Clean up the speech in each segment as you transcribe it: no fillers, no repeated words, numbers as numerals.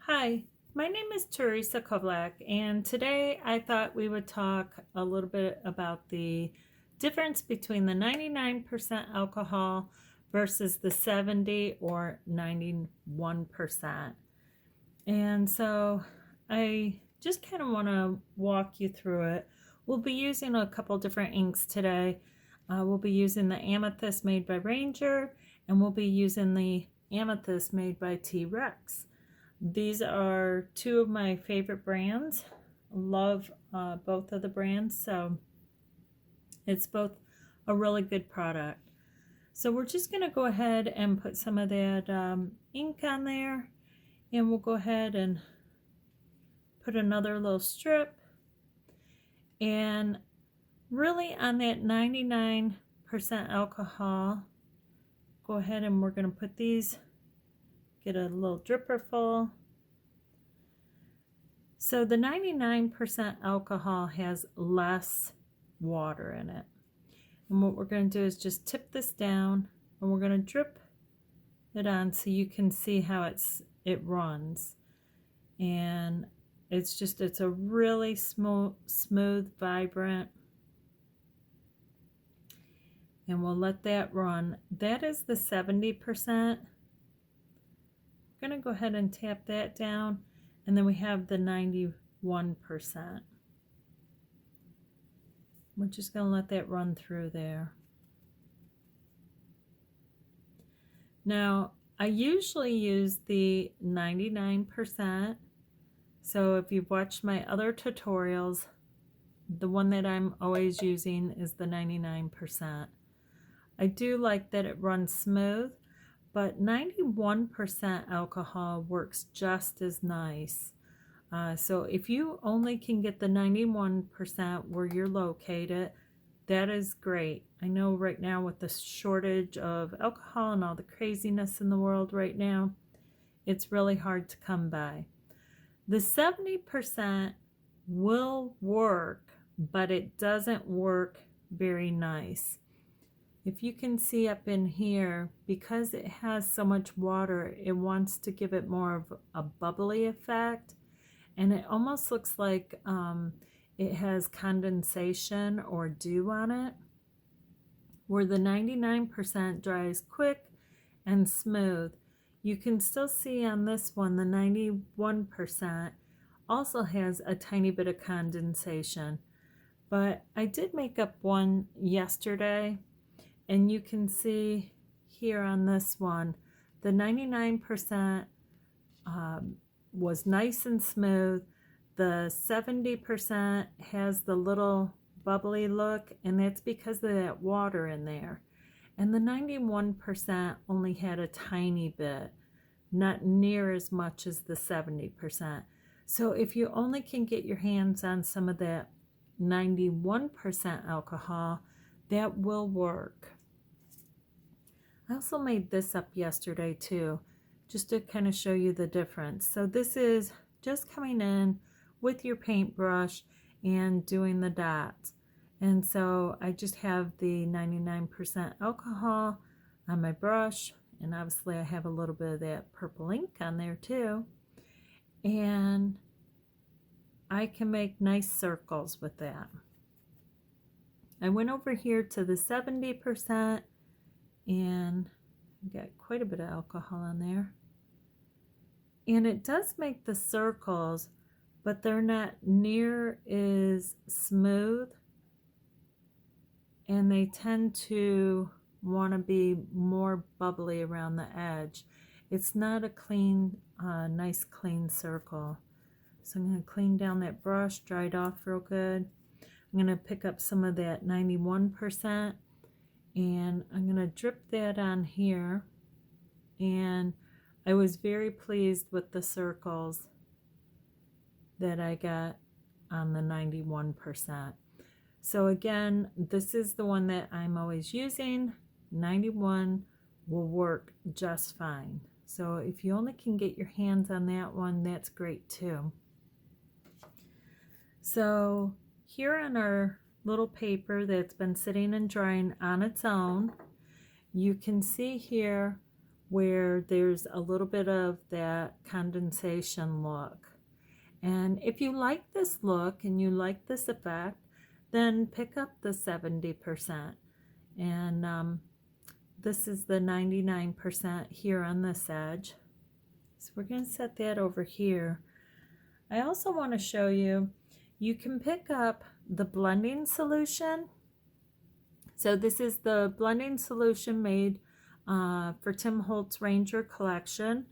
Hi, my name is Teresa Kovlak, and today I thought we would talk a little bit about the difference between the 99% alcohol versus the 70 or 91%. And so I just kind of want to walk you through it. We'll be using a couple different inks today. We'll be using the Amethyst made by Ranger, and we'll be using the Amethyst made by TREX. These are two of my favorite brands. Love both of the brands, so it's both a really good product. So we're just going to go ahead and put some of that ink on there, and we'll go ahead and put another little strip. And really on that 99% alcohol, go ahead and we're going to put these, get a little dripper full. So the 99% alcohol has less water in it. And what we're going to do is just tip this down, and we're going to drip it on so you can see how it runs. And it's a really smooth, vibrant. And we'll let that run. That is the 70%. I'm going to go ahead and tap that down, and then we have the 91%. We're just going to let that run through there. Now, I usually use the 99%. So if you've watched my other tutorials, the one that I'm always using is the 99%. I do like that it runs smooth, but 91% alcohol works just as nice. So if you only can get the 91% where you're located, that is great. I know right now with the shortage of alcohol and all the craziness in the world right now, it's really hard to come by. The 70% will work, but it doesn't work very nice. If you can see up in here, because it has so much water, it wants to give it more of a bubbly effect, and it almost looks like it has condensation or dew on it, where the 99% dries quick and smooth. You can still see on this one, the 91% also has a tiny bit of condensation, but I did make up one yesterday. And you can see here on this one, the 99% was nice and smooth. The 70% has the little bubbly look, and that's because of that water in there. And the 91% only had a tiny bit, not near as much as the 70%. So if you only can get your hands on some of that 91% alcohol, that will work. I also made this up yesterday too, just to kind of show you the difference. So this is just coming in with your paintbrush and doing the dots. And so I just have the 99% alcohol on my brush, and obviously I have a little bit of that purple ink on there too. And I can make nice circles with that. I went over here to the 70%, and got quite a bit of alcohol on there. And it does make the circles, but they're not near as smooth, and they tend to want to be more bubbly around the edge. It's not a clean, nice clean circle. So I'm going to clean down that brush, dry it off real good. I'm going to pick up some of that 91%, and I'm going to drip that on here. And I was very pleased with the circles that I got on the 91%. So again, this is the one that I'm always using. 91 will work just fine. So if you only can get your hands on that one, that's great too. So here on our little paper that's been sitting and drying on its own, you can see here where there's a little bit of that condensation look. And if you like this look and you like this effect, then pick up the 70%. And this is the 99% here on this edge. So we're going to set that over here. I also want to show you, you can pick up the blending solution. So this is the blending solution made for Tim Holtz Ranger collection.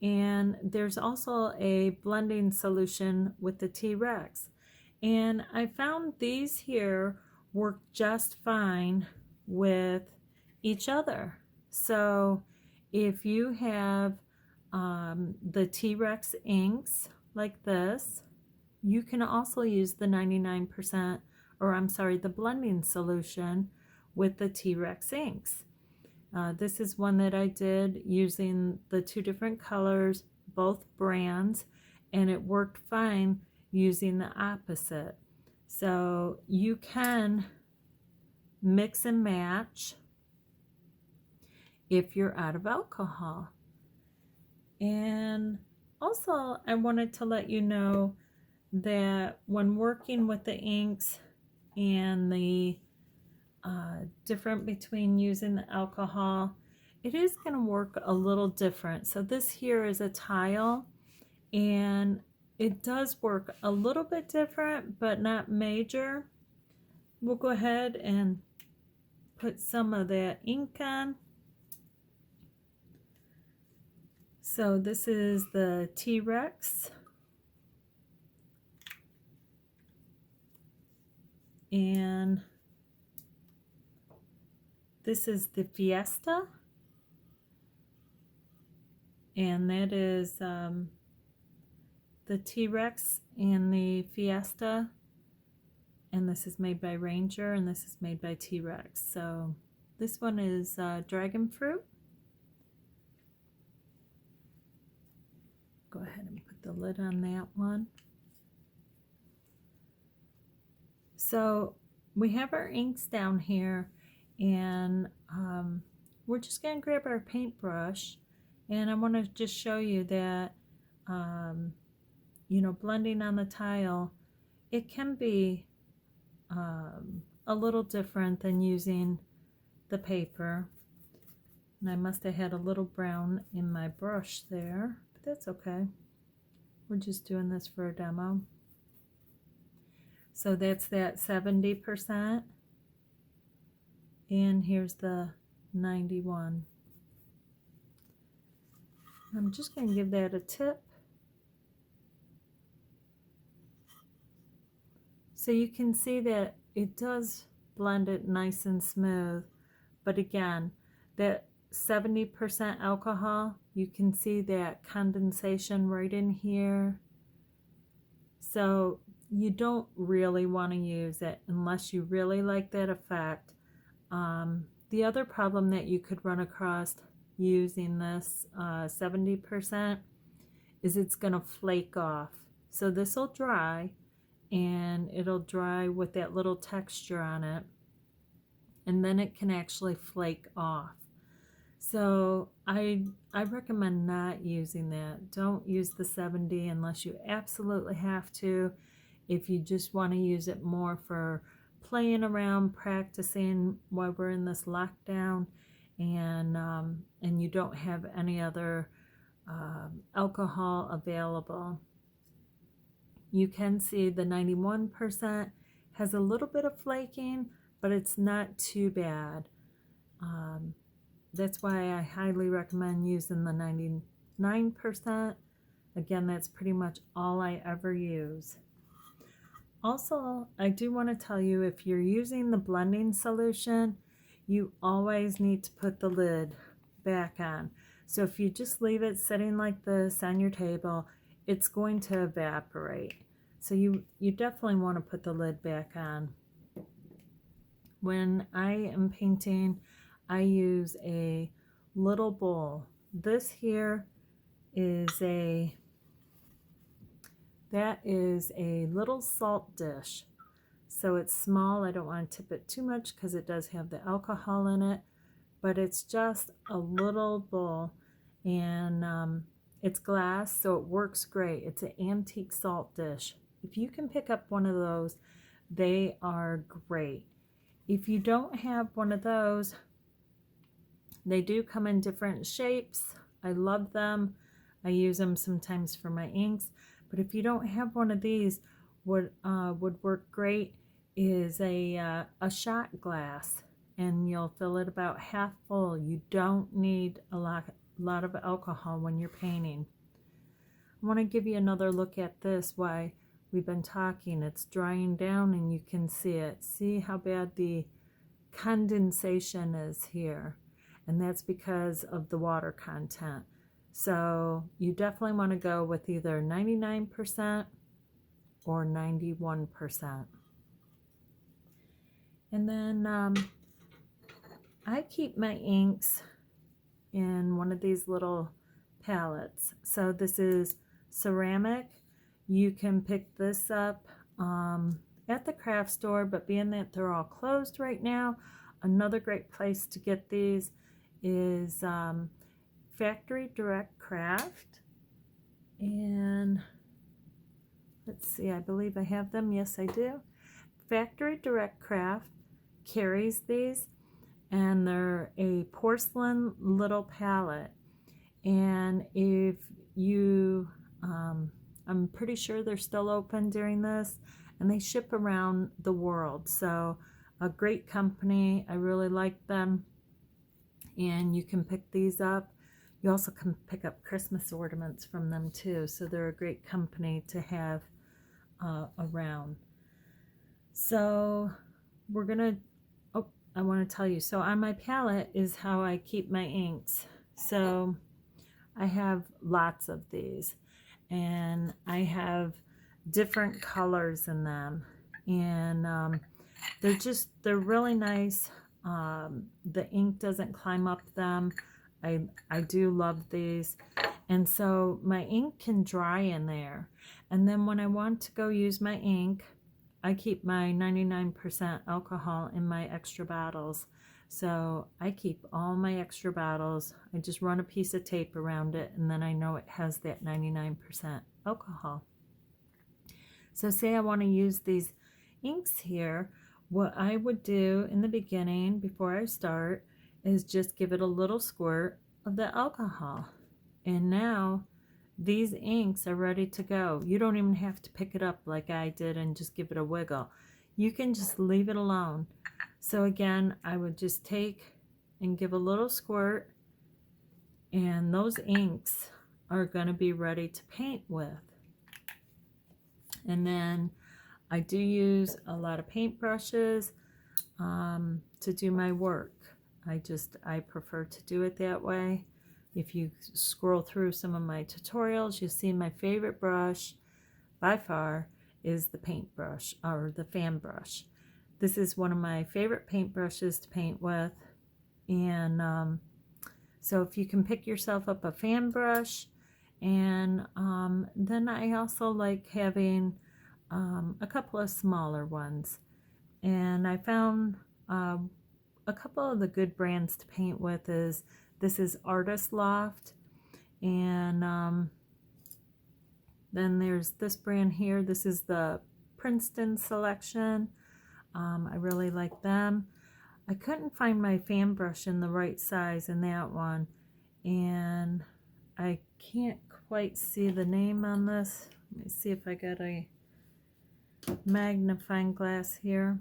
And there's also a blending solution with the TREX. And I found these here work just fine with each other. So if you have the TREX inks like this, you can also use the 99%, or I'm sorry, the blending solution with the TREX inks. This is one that I did using the two different colors, both brands, and it worked fine using the opposite. So you can mix and match if you're out of alcohol. And also I wanted to let you know that when working with the inks and the different between using the alcohol, it is going to work a little different. So this here is a tile, and it does work a little bit different, but not major. We'll go ahead and put some of that ink on. So this is the TREX, and this is the Fiesta, and that is the TREX and the Fiesta, and this is made by Ranger, and this is made by TREX. So this one is dragon fruit. Go ahead and put the lid on that one. So we have our inks down here, and we're just going to grab our paintbrush, and I want to just show you that you know, blending on the tile, it can be a little different than using the paper. And I must have had a little brown in my brush there, but that's okay. We're just doing this for a demo. So that's that 70%. And here's the 91. I'm just going to give that a tip. So you can see that it does blend it nice and smooth. But again, that 70% alcohol, you can see that condensation right in here. So you don't really want to use it unless you really like that effect. The other problem that you could run across using this 70% is it's going to flake off. So this will dry, and it'll dry with that little texture on it, and then it can actually flake off. So I recommend not using that. Don't use the 70 unless you absolutely have to. If you just want to use it more for playing around, practicing while we're in this lockdown, and you don't have any other alcohol available. You can see the 91% has a little bit of flaking, but it's not too bad. That's why I highly recommend using the 99%. Again, that's pretty much all I ever use. Also, I do want to tell you, if you're using the blending solution, you always need to put the lid back on. So if you just leave it sitting like this on your table, it's going to evaporate. So you definitely want to put the lid back on. When I am painting, I use a little bowl. This here is that is a little salt dish. So it's small. I don't want to tip it too much because it does have the alcohol in it. but it's just a little bowl, and it's glass, so it works great. It's an antique salt dish. If you can pick up one of those, they are great. If you don't have one of those, they do come in different shapes. I love them. I use them sometimes for my inks. But if you don't have one of these, what would work great is a shot glass, and you'll fill it about half full. You don't need a lot of alcohol when you're painting. I want to give you another look at this while we've been talking. It's drying down and you can see it. See how bad the condensation is here, and that's because of the water content. So you definitely want to go with either 99% or 91%. And then I keep my inks in one of these little palettes. So this is ceramic. You can pick this up at the craft store, but being that they're all closed right now, another great place to get these is Factory Direct Craft. And let's see, I believe I have them. Yes, I do. Factory Direct Craft carries these, and they're a porcelain little palette. And if you, I'm pretty sure they're still open during this, and they ship around the world. So a great company. I really like them. And you can pick these up. You also can pick up Christmas ornaments from them too. So they're a great company to have around. So we're gonna, oh, I want to tell you. So on my palette is how I keep my inks. So I have lots of these, and I have different colors in them, and they're really nice. The ink doesn't climb up them. I do love these, and so my ink can dry in there, and then when I want to go use my ink, I keep my 99% alcohol in my extra bottles. So I keep all my extra bottles. I just run a piece of tape around it, and then I know it has that 99% alcohol. So say I want to use these inks here, what I would do in the beginning before I start is just give it a little squirt of the alcohol. And now these inks are ready to go. You don't even have to pick it up like I did and just give it a wiggle. You can just leave it alone. So again, I would just take and give a little squirt, and those inks are going to be ready to paint with. And then I do use a lot of paintbrushes to do my work. I prefer to do it that way. If you scroll through some of my tutorials, you'll see my favorite brush by far is the paintbrush, or the fan brush. This is one of my favorite paintbrushes to paint with. And so if you can pick yourself up a fan brush, and then I also like having a couple of smaller ones. And I found a couple of the good brands to paint with this is Artist Loft, and then there's this brand here. This is the Princeton selection. I really like them. I couldn't find my fan brush in the right size in that one, and I can't quite see the name on this. Let me see if I got a magnifying glass here.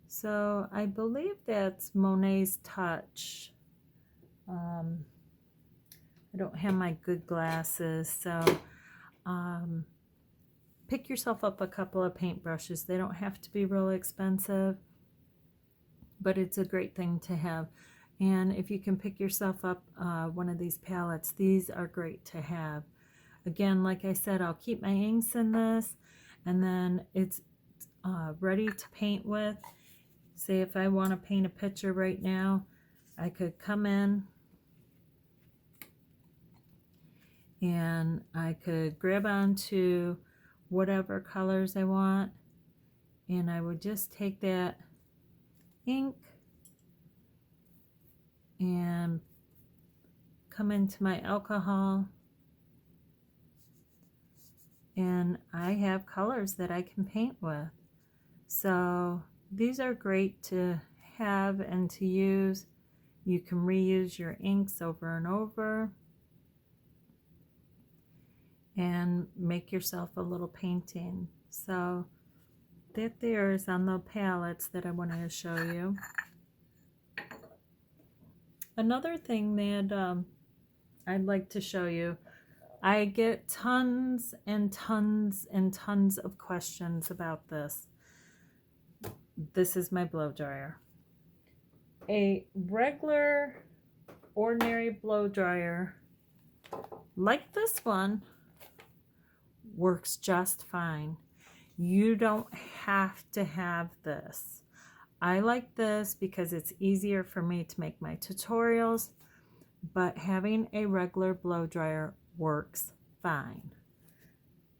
So I believe that's Monet's Touch. I don't have my good glasses, so pick yourself up a couple of paintbrushes. They don't have to be really expensive, but it's a great thing to have. And if you can pick yourself up one of these palettes, these are great to have. Again, like I said, I'll keep my inks in this, and then it's ready to paint with. Say if I want to paint a picture right now, I could come in and I could grab onto whatever colors I want, and I would just take that ink and come into my alcohol, and I have colors that I can paint with. So these are great to have and to use. You can reuse your inks over and over and make yourself a little painting. So that there is on the palettes that I wanted to show you. Another thing that I'd like to show you, I get tons and tons and tons of questions about this. This is my blow dryer. A regular, ordinary blow dryer like this one works just fine. You don't have to have this. I like this because it's easier for me to make my tutorials, but having a regular blow dryer works fine.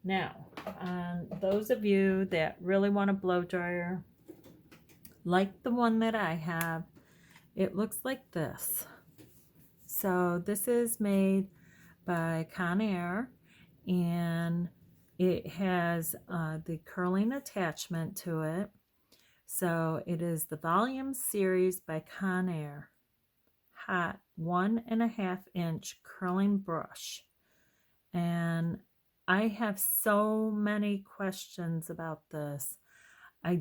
Now, those of you that really want a blow dryer, like the one that I have, it looks like this. So this is made by Conair, and it has the curling attachment to it. So it is the Volume Series by Conair Hot 1.5 inch curling brush. And I have so many questions about this. I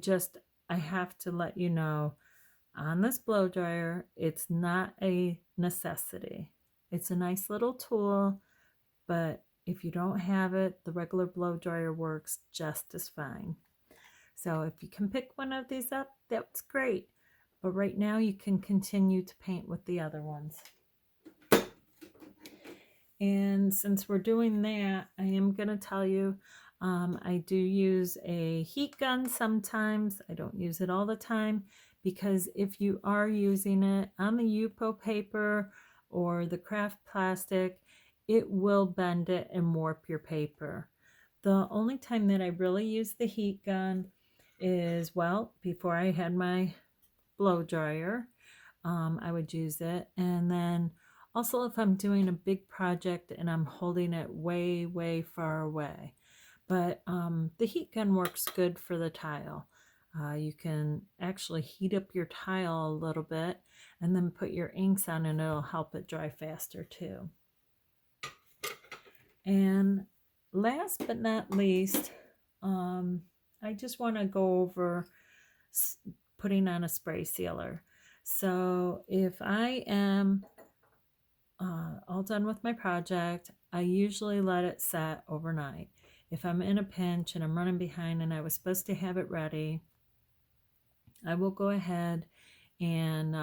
have to let you know, on this blow dryer, it's not a necessity. It's a nice little tool, but if you don't have it, the regular blow dryer works just as fine. So if you can pick one of these up, that's great. But right now you can continue to paint with the other ones. And since we're doing that, I am going to tell you, I do use a heat gun sometimes. I don't use it all the time, because if you are using it on the Yupo paper or the craft plastic, it will bend it and warp your paper. The only time that I really use the heat gun is, well, before I had my blow dryer, I would use it. And then also if I'm doing a big project and I'm holding it way, way far away. But the heat gun works good for the tile. You can actually heat up your tile a little bit and then put your inks on, and it'll help it dry faster too. And last but not least, I just want to go over putting on a spray sealer. So if I am all done with my project, I usually let it set overnight. If I'm in a pinch and I'm running behind and I was supposed to have it ready, I will go ahead and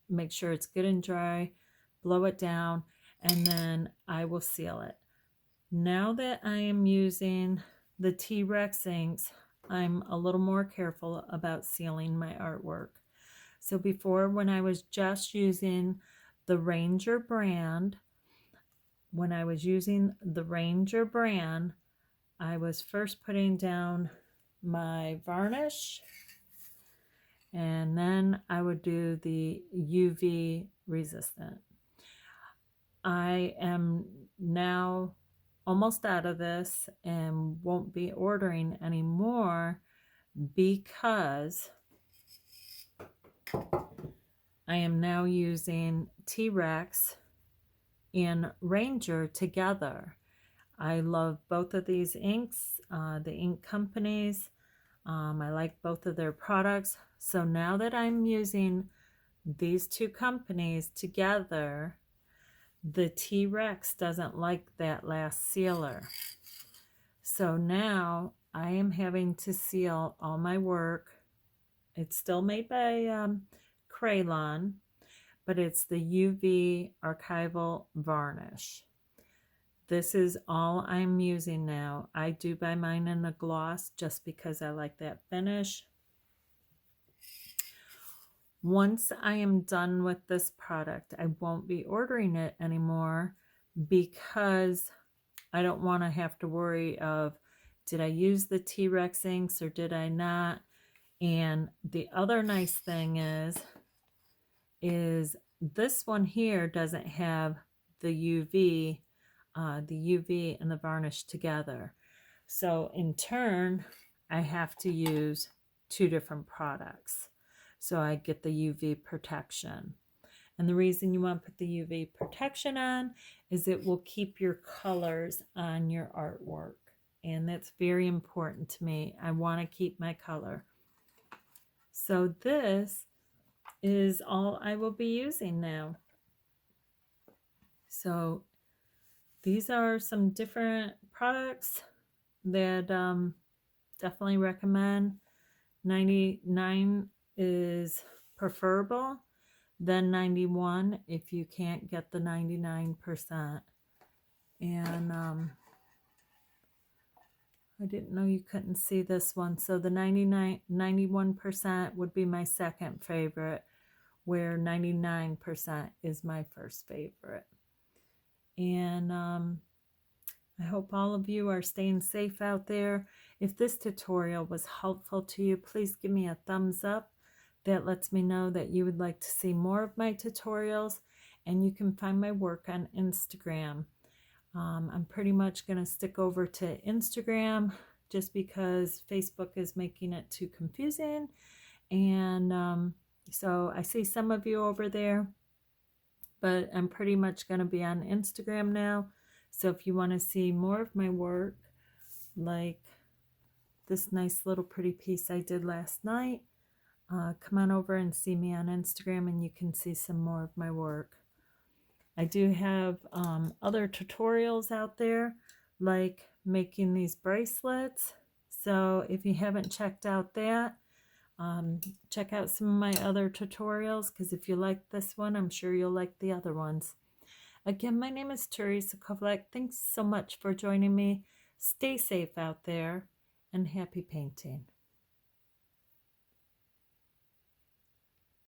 make sure it's good and dry, blow it down, and then I will seal it. Now that I am using the TREX inks, I'm a little more careful about sealing my artwork. So before, when I was just using the Ranger brand, I was first putting down my varnish, and then I would do the UV resistant. I am now almost out of this and won't be ordering anymore because I am now using TREX and Ranger together. I love both of these inks, the ink companies. I like both of their products. So now that I'm using these two companies together, the TREX doesn't like that last sealer. So now I am having to seal all my work. It's still made by Krylon, but it's the UV Archival varnish. This is all I'm using now. I do buy mine in a gloss just because I like that finish. Once I am done with this product, I won't be ordering it anymore because I don't want to have to worry of, did I use the TREX inks or did I not? And the other nice thing is this one here doesn't have the UV and the varnish together. So in turn, I have to use two different products. So I get the UV protection. And the reason you want to put the UV protection on is it will keep your colors on your artwork. And that's very important to me. I want to keep my color. So this is all I will be using now. So these are some different products that definitely recommend. 99 is preferable, then 91 if you can't get the 99%. And I didn't know you couldn't see this one. So the 91% would be my second favorite, where 99% is my first favorite. And I hope all of you are staying safe out there. If this tutorial was helpful to you, please give me a thumbs up. That lets me know that you would like to see more of my tutorials, and you can find my work on Instagram. I'm pretty much going to stick over to Instagram just because Facebook is making it too confusing. And so I see some of you over there, but I'm pretty much going to be on Instagram now. So if you want to see more of my work, like this nice little pretty piece I did last night, come on over and see me on Instagram and you can see some more of my work. I do have other tutorials out there, like making these bracelets. So if you haven't checked out that, check out some of my other tutorials, because if you like this one, I'm sure you'll like the other ones. Again, my name is Teresa Kovlek. Thanks so much for joining me. Stay safe out there, and happy painting.